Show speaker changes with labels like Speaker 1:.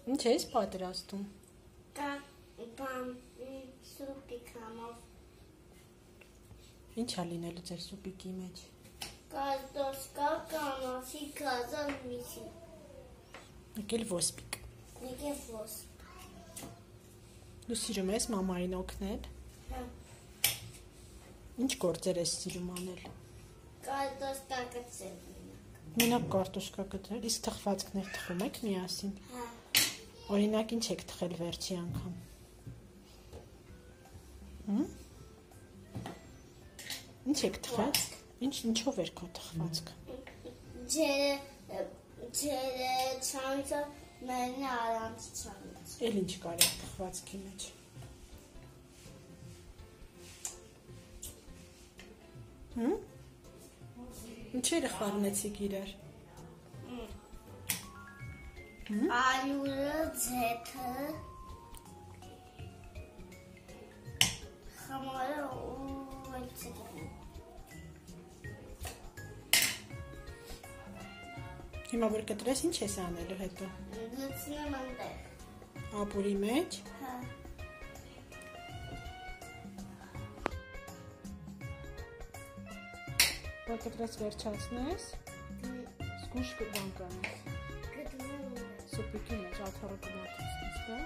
Speaker 1: Ինչ ես պատրաստում։
Speaker 2: Բան սուպիկ համով։
Speaker 1: Ինչ է լինելու ձեր սուպիկի մեջ։
Speaker 2: Կարտոշկա, կանասի, գազան, միսի։
Speaker 1: Եկել ոսպիկ։
Speaker 2: Եկել ոսպ։
Speaker 1: Դու սիրում ես մամային օգնել։
Speaker 2: Հա։
Speaker 1: Ինչ գործեր ես սիրում անել։
Speaker 2: Կարտոշկա գծել։
Speaker 1: Մենակ կարտոշկա գտել, իսկ թխվածքներ թխում եք միասին։
Speaker 2: Հա։
Speaker 1: Օրինակ ինչ եք թխել վերջի անգամ։ Ինչ եք թխել։ Ինչով էր քո թխվածքը։
Speaker 2: Ջերը չանցը մենի առանց չանց։
Speaker 1: Էլ ինչ կար է թխվածքի մեջ։ Ինչերը խառնեցիք իրար։
Speaker 2: Ալյուրը, ձեթը, խմորը ու վեցիկը։
Speaker 1: Հիմա որ կտրես ինչ ես անելու հետո։
Speaker 2: Լցնեմ այնտեղ։
Speaker 1: Ապուրի մեջ։
Speaker 2: Հա։
Speaker 1: Որ կտրես վերջացնես, սկուշ բան կանես։ Սուպիկի մեջ աթառը կմատուցնես, դա։